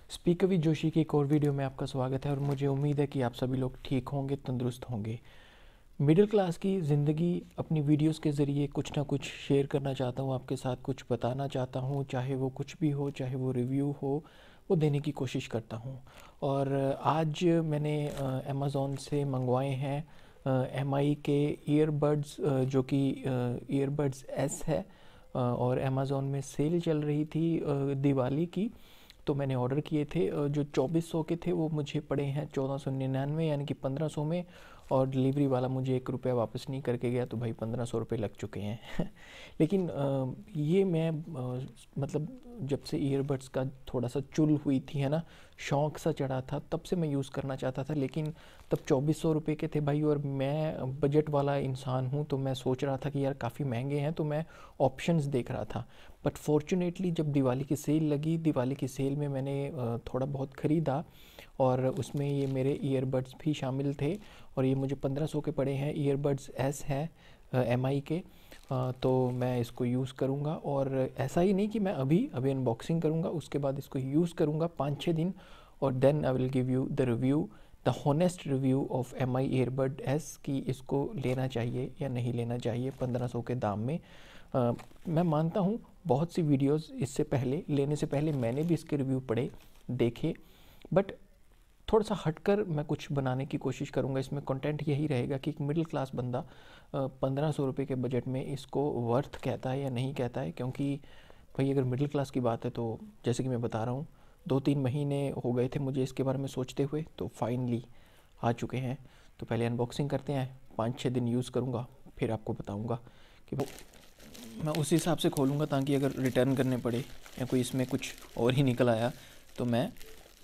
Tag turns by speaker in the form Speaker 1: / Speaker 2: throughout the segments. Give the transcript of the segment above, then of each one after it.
Speaker 1: Speaker with Joshi की एक और वीडियो में आपका स्वागत है और मुझे उम्मीद है कि आप सभी लोग ठीक होंगे, तंदुरुस्त होंगे। मिडिल क्लास की ज़िंदगी अपनी वीडियोस के ज़रिए कुछ ना कुछ शेयर करना चाहता हूँ, आपके साथ कुछ बताना चाहता हूँ, चाहे वो कुछ भी हो, चाहे वो रिव्यू हो, वो देने की कोशिश करता हूँ। और आज मैंने अमेज़ॉन से मंगवाए हैं एमआई के ईयरबड्स, जो कि ईयरबड्स एस है। और अमेज़ॉन में सेल चल रही थी दिवाली की, तो मैंने ऑर्डर किए थे। जो 2400 के थे वो मुझे पड़े हैं 1499, यानी कि 1500 में। और डिलीवरी वाला मुझे 1 रुपया वापस नहीं करके गया, तो भाई 1500 रुपये लग चुके हैं। लेकिन ये मैं मतलब जब से ईयरबड्स का थोड़ा सा चुल हुई थी, है ना, शौक़ सा चढ़ा था, तब से मैं यूज़ करना चाहता था। लेकिन तब 2400 रुपये के थे भाई, और मैं बजट वाला इंसान हूँ, तो मैं सोच रहा था कि यार काफ़ी महंगे हैं, तो मैं ऑप्शंस देख रहा था। बट फॉर्चुनेटली जब दिवाली की सेल लगी, दिवाली की सेल में मैंने थोड़ा बहुत ख़रीदा, और उसमें ये मेरे ईयरबड्स भी शामिल थे। और ये मुझे 1500 के पड़े हैं। ईयरबड्स एस हैं एमआई के। तो मैं इसको यूज़ करूँगा, और ऐसा ही नहीं कि मैं अभी अभी अनबॉक्सिंग करूँगा, उसके बाद इसको यूज़ करूँगा 5-6 दिन, और then I will give you the review, the honest review of M I earbud S, कि इसको लेना चाहिए या नहीं लेना चाहिए 1500 के दाम में। मैं मानता हूँ बहुत सी वीडियोस इससे पहले, लेने से पहले मैंने भी इसके रिव्यू पढ़े, देखे, बट थोड़ा सा हटकर मैं कुछ बनाने की कोशिश करूँगा। इसमें कंटेंट यही रहेगा कि एक मिडिल क्लास बंदा 1500 रुपये के बजट में इसको वर्थ कहता है या नहीं कहता है। क्योंकि भाई अगर मिडिल क्लास की बात है, तो जैसे कि मैं बता रहा हूँ, 2-3 महीने हो गए थे मुझे इसके बारे में सोचते हुए, तो फाइनली आ चुके हैं। तो पहले अनबॉक्सिंग करते हैं, 5-6 दिन यूज़ करूँगा, फिर आपको बताऊँगा कि वो मैं उस हिसाब से खोलूँगा, ताकि अगर रिटर्न करने पड़े या कोई इसमें कुछ और ही निकल आया, तो मैं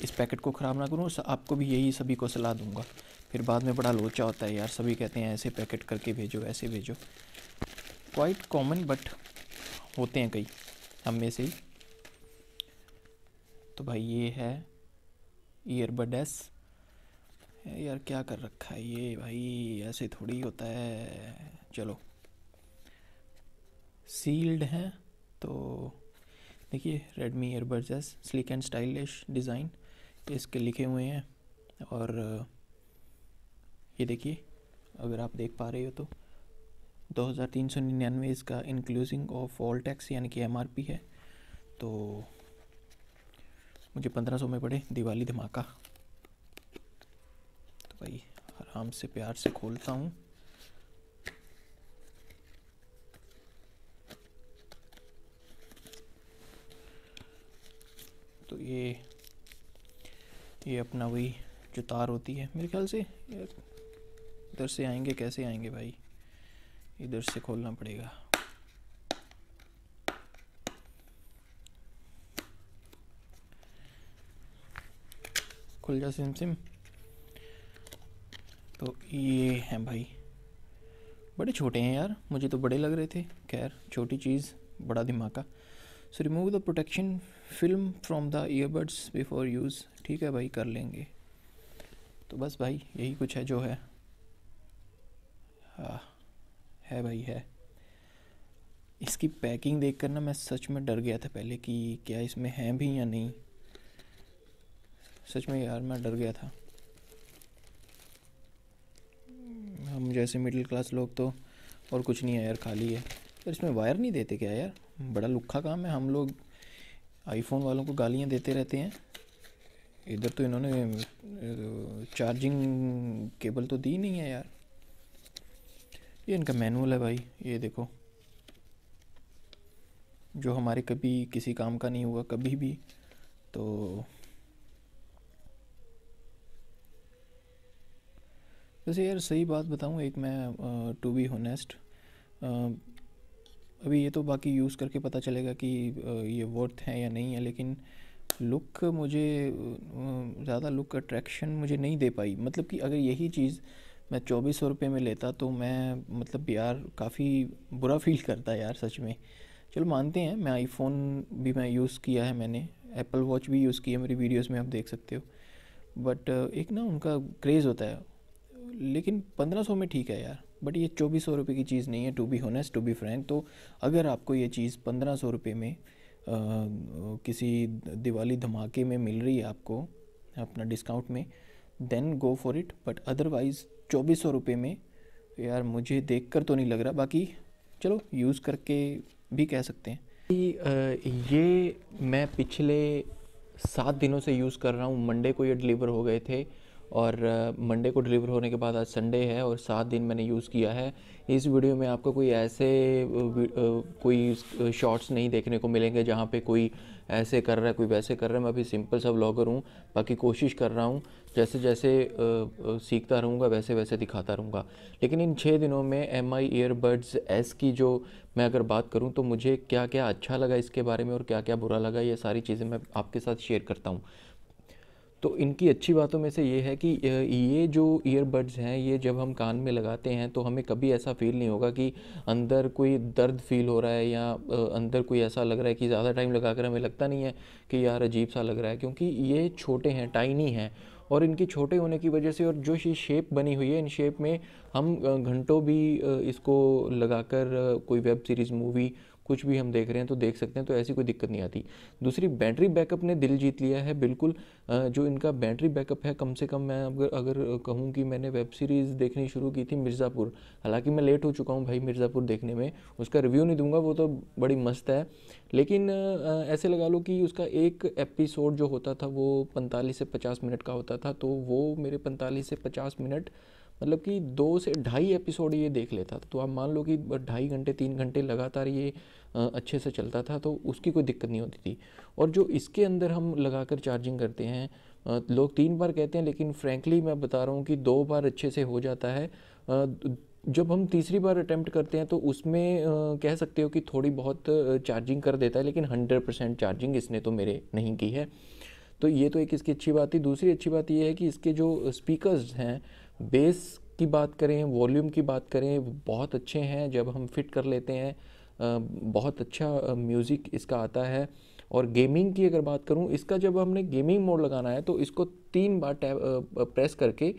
Speaker 1: इस पैकेट को ख़राब ना करूँ। आपको भी यही सभी को सलाह दूंगा। फिर बाद में बड़ा लोचा होता है यार, सभी कहते हैं ऐसे पैकेट करके भेजो, ऐसे भेजो। क्वाइट कॉमन, बट होते हैं कई हम में से ही। तो भाई ये है ईयरबड एस। यार क्या कर रखा है ये भाई, ऐसे थोड़ी होता है। चलो, सील्ड है। तो देखिए, Redmi earbuds S, slick and stylish design इसके लिखे हुए हैं। और ये देखिए, अगर आप देख पा रहे हो तो 2399 इसका इंक्लूसिंग ऑफ ऑल टैक्स, यानी कि एमआरपी है। तो मुझे 1500 में पड़े, दिवाली धमाका। तो भाई आराम से प्यार से खोलता हूँ। तो ये अपना वही जो तार होती है, मेरे ख्याल से इधर से आएंगे। कैसे आएंगे भाई, इधर से खोलना पड़ेगा। खुल जा सिम सिम। तो ये हैं भाई, बड़े छोटे हैं यार, मुझे तो बड़े लग रहे थे। खैर, छोटी चीज़ बड़ा धमाका। So remove the protection film from the earbuds before use. ठीक है भाई, कर लेंगे। तो बस भाई यही कुछ है जो है। हाँ है भाई, है। इसकी पैकिंग देखकर ना मैं सच में डर गया था पहले कि क्या इसमें है भी या नहीं। सच में यार मैं डर गया था। हम जैसे मिडिल क्लास लोग तो और कुछ नहीं है यार, खाली है। यार इसमें वायर नहीं देते क्या यार, बड़ा लुक्खा काम है। हम लोग आईफोन वालों को गालियाँ देते रहते हैं, इधर तो इन्होंने चार्जिंग केबल तो दी नहीं है यार। ये इनका मैनुअल है भाई, ये देखो, जो हमारे कभी किसी काम का नहीं हुआ कभी भी। तो वैसे यार सही बात बताऊँ एक, मैं टू बी होनेस्ट, अभी ये तो बाकी यूज़ करके पता चलेगा कि ये वर्थ है या नहीं है। लेकिन लुक मुझे ज़्यादा लुक अट्रैक्शन मुझे नहीं दे पाई। मतलब कि अगर यही चीज़ मैं 2400 रुपये में लेता, तो मैं मतलब यार काफ़ी बुरा फील करता यार सच में। चलो मानते हैं, मैं आईफोन भी मैं यूज़ किया है, मैंने एप्पल वॉच भी यूज़ किया, मेरी वीडियोस में आप देख सकते हो। बट एक ना उनका क्रेज़ होता है। लेकिन 1500 में ठीक है यार, बट ये 2400 रुपये की चीज़ नहीं है, to be honest, to be frank. तो अगर आपको ये चीज़ 1500 रुपये में किसी दिवाली धमाके में मिल रही है आपको अपना डिस्काउंट में, then go for it. But otherwise 2400 रुपये में यार मुझे देखकर तो नहीं लग रहा, बाकी चलो यूज़ करके भी कह सकते हैं कि ये मैं पिछले 7 दिनों से यूज़ कर रहा हूँ। मंडे को ये डिलीवर हो गए थे और मंडे को डिलीवर होने के बाद आज संडे है और 7 दिन मैंने यूज़ किया है। इस वीडियो में आपको कोई ऐसे कोई शॉर्ट्स नहीं देखने को मिलेंगे जहाँ पे कोई ऐसे कर रहा है कोई वैसे कर रहा है। मैं अभी सिंपल सा व्लॉगर हूँ, बाकी कोशिश कर रहा हूँ जैसे जैसे सीखता रहूँगा वैसे वैसे दिखाता रहूँगा। लेकिन इन 6 दिनों में MI ईयरबड्स S की जो मैं अगर बात करूँ तो मुझे क्या क्या अच्छा लगा इसके बारे में और क्या क्या बुरा लगा, ये सारी चीज़ें मैं आपके साथ शेयर करता हूँ। तो इनकी अच्छी बातों में से ये है कि ये जो ईयरबड्स हैं ये जब हम कान में लगाते हैं तो हमें कभी ऐसा फ़ील नहीं होगा कि अंदर कोई दर्द फ़ील हो रहा है या अंदर कोई ऐसा लग रहा है कि ज़्यादा टाइम लगाकर हमें लगता नहीं है कि यार अजीब सा लग रहा है, क्योंकि ये छोटे हैं, टाइनी हैं। और इनकी छोटे होने की वजह से और जो ये शेप बनी हुई है, इन शेप में हम घंटों भी इसको लगाकर कोई वेब सीरीज़ मूवी कुछ भी हम देख रहे हैं तो देख सकते हैं, तो ऐसी कोई दिक्कत नहीं आती। दूसरी, बैटरी बैकअप ने दिल जीत लिया है बिल्कुल। जो इनका बैटरी बैकअप है, कम से कम मैं अगर कहूँ कि मैंने वेब सीरीज़ देखनी शुरू की थी मिर्ज़ापुर, हालांकि मैं लेट हो चुका हूँ भाई मिर्ज़ापुर देखने में, उसका रिव्यू नहीं दूंगा, वो तो बड़ी मस्त है। लेकिन ऐसे लगा लो कि उसका एक एपिसोड जो होता था वो 45 से 50 मिनट का होता था, तो वो मेरे 45 से 50 मिनट मतलब कि 2 से ढाई एपिसोड ये देख लेता था। तो आप मान लो कि 2.5 घंटे 3 घंटे लगातार ये अच्छे से चलता था, तो उसकी कोई दिक्कत नहीं होती थी। और जो इसके अंदर हम लगाकर चार्जिंग करते हैं, लोग 3 बार कहते हैं, लेकिन फ्रैंकली मैं बता रहा हूँ कि 2 बार अच्छे से हो जाता है। जब हम तीसरी बार अटैम्प्ट करते हैं तो उसमें कह सकते हो कि थोड़ी बहुत चार्जिंग कर देता है, लेकिन 100% चार्जिंग इसने तो मेरे नहीं की है। तो ये तो एक इसकी अच्छी बात थी। दूसरी अच्छी बात ये है कि इसके जो स्पीकर्स हैं, बेस की बात करें, वॉल्यूम की बात करें, बहुत अच्छे हैं। जब हम फिट कर लेते हैं बहुत अच्छा म्यूज़िक इसका आता है। और गेमिंग की अगर बात करूं, इसका जब हमने गेमिंग मोड लगाना है तो इसको 3 बार प्रेस करके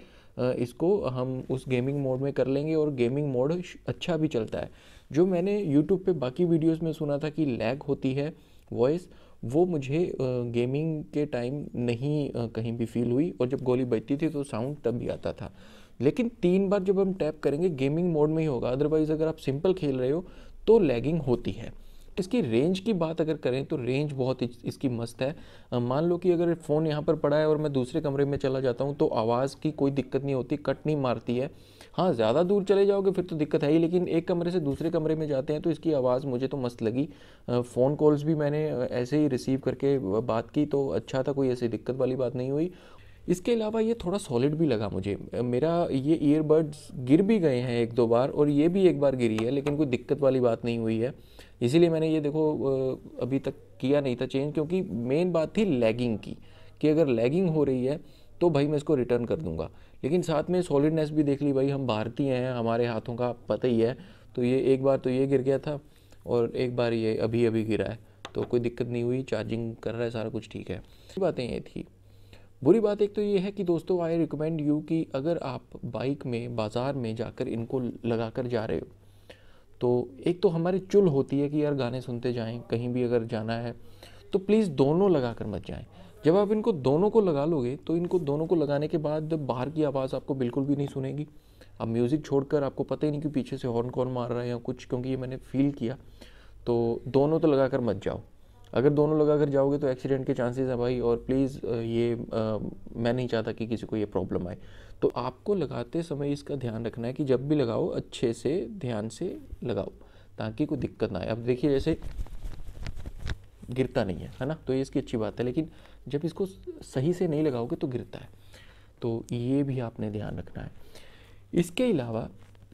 Speaker 1: इसको हम उस गेमिंग मोड में कर लेंगे और गेमिंग मोड अच्छा भी चलता है। जो मैंने यूट्यूब पे बाकी वीडियोस में सुना था कि लैग होती है वॉइस, वो मुझे गेमिंग के टाइम नहीं कहीं भी फील हुई, और जब गोली बजती थी तो साउंड तब भी आता था। लेकिन 3 बार जब हम टैप करेंगे गेमिंग मोड में ही होगा, अदरवाइज़ अगर आप सिंपल खेल रहे हो तो लैगिंग होती है। इसकी रेंज की बात अगर करें तो रेंज बहुत इसकी मस्त है। मान लो कि अगर फ़ोन यहाँ पर पड़ा है और मैं दूसरे कमरे में चला जाता हूँ तो आवाज़ की कोई दिक्कत नहीं होती, कट नहीं मारती है। हाँ, ज़्यादा दूर चले जाओगे फिर तो दिक्कत है ही, लेकिन एक कमरे से दूसरे कमरे में जाते हैं तो इसकी आवाज़ मुझे तो मस्त लगी। फ़ोन कॉल्स भी मैंने ऐसे ही रिसीव करके बात की तो अच्छा था, कोई ऐसी दिक्कत वाली बात नहीं हुई। इसके अलावा ये थोड़ा सॉलिड भी लगा मुझे। मेरा ये ईयरबड्स गिर भी गए हैं 1-2 बार और ये भी 1 बार गिरी है, लेकिन कोई दिक्कत वाली बात नहीं हुई है। इसीलिए मैंने ये देखो अभी तक किया नहीं था चेंज, क्योंकि मेन बात थी लैगिंग की, कि अगर लैगिंग हो रही है तो भाई मैं इसको रिटर्न कर दूंगा। लेकिन साथ में सॉलिडनेस भी देख ली, भाई हम भारतीय हैं, हमारे हाथों का पता ही है। तो ये एक बार तो ये गिर गया था और एक बार ये अभी अभी गिरा है, तो कोई दिक्कत नहीं हुई, चार्जिंग कर रहा है, सारा कुछ ठीक है। बातें ये थी। बुरी बात एक तो ये है कि दोस्तों, आई रिकमेंड यू कि अगर आप बाइक में बाज़ार में जाकर इनको लगा कर जा रहे हो तो एक तो हमारी चुल होती है कि यार गाने सुनते जाएं, कहीं भी अगर जाना है तो प्लीज़ दोनों लगा कर मत जाएं। जब आप इनको दोनों को लगा लोगे तो इनको दोनों को लगाने के बाद बाहर की आवाज़ आपको बिल्कुल भी नहीं सुनेगी। अब म्यूज़िक छोड़कर आपको पता ही नहीं कि पीछे से हॉर्न कौन मार रहा है या कुछ, क्योंकि ये मैंने फील किया। तो दोनों तो लगा कर मत जाओ। अगर दोनों लगा कर जाओगे तो एक्सीडेंट के चांसेस है भाई, और प्लीज़ ये मैं नहीं चाहता कि किसी को ये प्रॉब्लम आए। तो आपको लगाते समय इसका ध्यान रखना है कि जब भी लगाओ अच्छे से ध्यान से लगाओ ताकि कोई दिक्कत ना आए। अब देखिए जैसे गिरता नहीं है ना, तो ये इसकी अच्छी बात है, लेकिन जब इसको सही से नहीं लगाओगे तो गिरता है, तो ये भी आपने ध्यान रखना है। इसके अलावा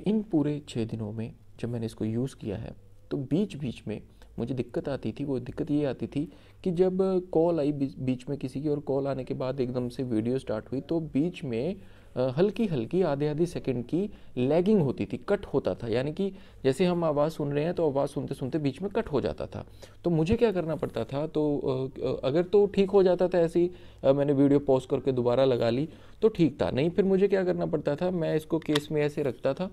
Speaker 1: इन पूरे 6 दिनों में जब मैंने इसको यूज़ किया है तो बीच बीच में मुझे दिक्कत आती थी। वो दिक्कत ये आती थी कि जब कॉल आई बीच में किसी की, और कॉल आने के बाद एकदम से वीडियो स्टार्ट हुई तो बीच में हल्की हल्की आधे आधे सेकंड की लैगिंग होती थी, कट होता था। यानी कि जैसे हम आवाज़ सुन रहे हैं तो आवाज़ सुनते सुनते बीच में कट हो जाता था। तो मुझे क्या करना पड़ता था, तो अगर तो ठीक हो जाता था ऐसे ही, मैंने वीडियो पॉज करके दोबारा लगा ली तो ठीक था, नहीं फिर मुझे क्या करना पड़ता था, मैं इसको केस में ऐसे रखता था,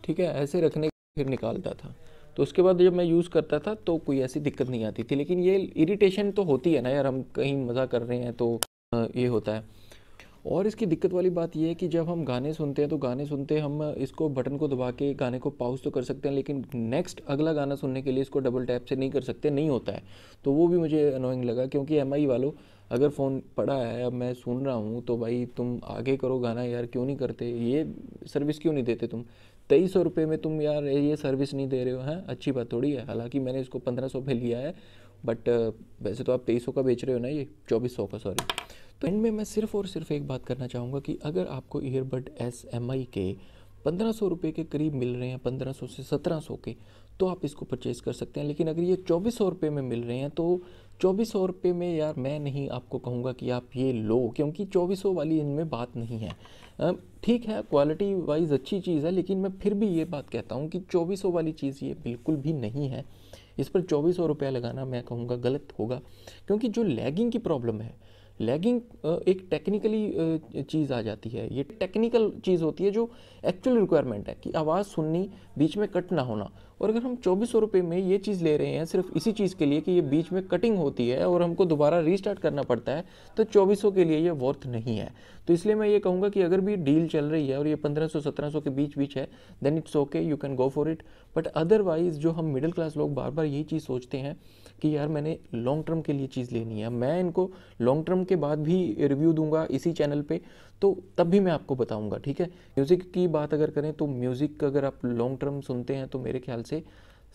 Speaker 1: ठीक है, ऐसे रखने फिर निकालता था। तो उसके बाद जब मैं यूज़ करता था तो कोई ऐसी दिक्कत नहीं आती थी। लेकिन ये इरिटेशन तो होती है ना यार, हम कहीं मज़ा कर रहे हैं तो ये होता है। और इसकी दिक्कत वाली बात ये है कि जब हम गाने सुनते हैं तो गाने सुनते हम इसको बटन को दबा के गाने को पॉज तो कर सकते हैं, लेकिन नेक्स्ट अगला गाना सुनने के लिए इसको डबल टैप से नहीं कर सकते, नहीं होता है। तो वो भी मुझे अनोइंग लगा, क्योंकि एमआई वालों, अगर फ़ोन पड़ा है, अब मैं सुन रहा हूँ तो भाई तुम आगे करो गाना यार, क्यों नहीं करते? ये सर्विस क्यों नहीं देते तुम? 2300 रुपये में तुम यार ये सर्विस नहीं दे रहे हो, हैं? अच्छी बात थोड़ी है। हालांकि मैंने इसको 1500 पे लिया है, बट वैसे तो आप 2300 का बेच रहे हो ना, ये 2400 का, सॉरी। तो एंड में मैं सिर्फ और सिर्फ एक बात करना चाहूँगा कि अगर आपको ईयरबड एस एम आई के 1500 रुपये के करीब मिल रहे हैं, 1500 से 1700 के, तो आप इसको परचेज़ कर सकते हैं। लेकिन अगर ये 2400 रुपये में मिल रहे हैं तो 2400 रुपये में यार मैं नहीं आपको कहूँगा कि आप ये लो, क्योंकि 2400 वाली इनमें बात नहीं है। ठीक है, क्वालिटी वाइज अच्छी चीज़ है, लेकिन मैं फिर भी ये बात कहता हूँ कि 2400 वाली चीज़ ये बिल्कुल भी नहीं है। इस पर 2400 रुपया लगाना मैं कहूँगा गलत होगा, क्योंकि जो लैगिंग की प्रॉब्लम है, लैगिंग एक टेक्निकली चीज़ आ जाती है। ये टेक्निकल चीज़ होती है जो एक्चुअल रिक्वायरमेंट है कि आवाज़ सुननी, बीच में कट ना होना। और अगर हम 2400 रुपये में ये चीज़ ले रहे हैं सिर्फ इसी चीज़ के लिए कि ये बीच में कटिंग होती है और हमको दोबारा रीस्टार्ट करना पड़ता है, तो 2400 के लिए ये वर्थ नहीं है। तो इसलिए मैं ये कहूँगा कि अगर भी डील चल रही है और ये 1500-1700 के बीच बीच है, then it's okay, you can go for it. But otherwise जो हम मिडिल क्लास लोग बार बार यही चीज़ सोचते हैं कि यार मैंने लॉन्ग टर्म के लिए चीज़ लेनी है, मैं इनको लॉन्ग टर्म के बाद भी रिव्यू दूंगा इसी चैनल पे, तो तब भी मैं आपको बताऊंगा, ठीक है। म्यूज़िक की बात अगर करें तो म्यूज़िक अगर आप लॉन्ग टर्म सुनते हैं तो मेरे ख्याल से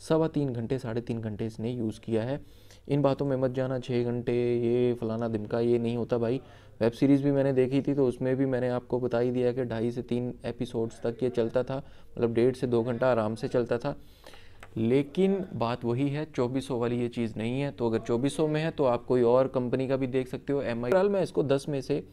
Speaker 1: 3.25 घंटे 3.5 घंटे इसने यूज़ किया है। इन बातों में मत जाना 6 घंटे ये फलाना दिमका, ये नहीं होता भाई। वेब सीरीज़ भी मैंने देखी थी तो उसमें भी मैंने आपको बता ही दिया कि 2.5 से 3 एपिसोड्स तक ये चलता था, मतलब 1.5 से 2 घंटा आराम से चलता था। लेकिन बात वही है, 2400 वाली ये चीज़ नहीं है। तो अगर 2400 में है तो आप कोई और कंपनी का भी देख सकते हो। एम आई, फिलहाल मैं इसको 10 में से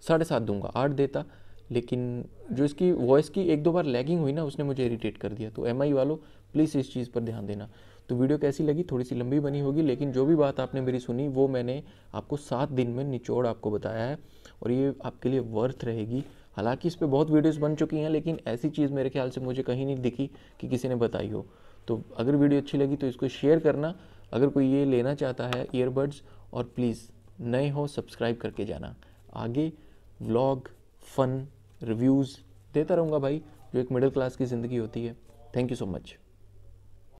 Speaker 1: 7.5 दूंगा, 8 देता, लेकिन जो इसकी वॉइस की 1-2 बार लैगिंग हुई ना, उसने मुझे इरिटेट कर दिया। तो एम आई वालों प्लीज़ इस चीज़ पर ध्यान देना। तो वीडियो कैसी लगी? थोड़ी सी लंबी बनी होगी, लेकिन जो भी बात आपने मेरी सुनी वो मैंने आपको 7 दिन में निचोड़ आपको बताया है, और ये आपके लिए वर्थ रहेगी। हालांकि इस पर बहुत वीडियोस बन चुकी हैं, लेकिन ऐसी चीज़ मेरे ख्याल से मुझे कहीं नहीं दिखी कि किसी ने बताई हो। तो अगर वीडियो अच्छी लगी तो इसको शेयर करना, अगर कोई ये लेना चाहता है ईयरबड्स, और प्लीज़ नए हो सब्सक्राइब करके जाना। आगे व्लॉग, फन, रिव्यूज़ देता रहूँगा भाई, जो एक मिडिल क्लास की ज़िंदगी होती है। Thank you so much.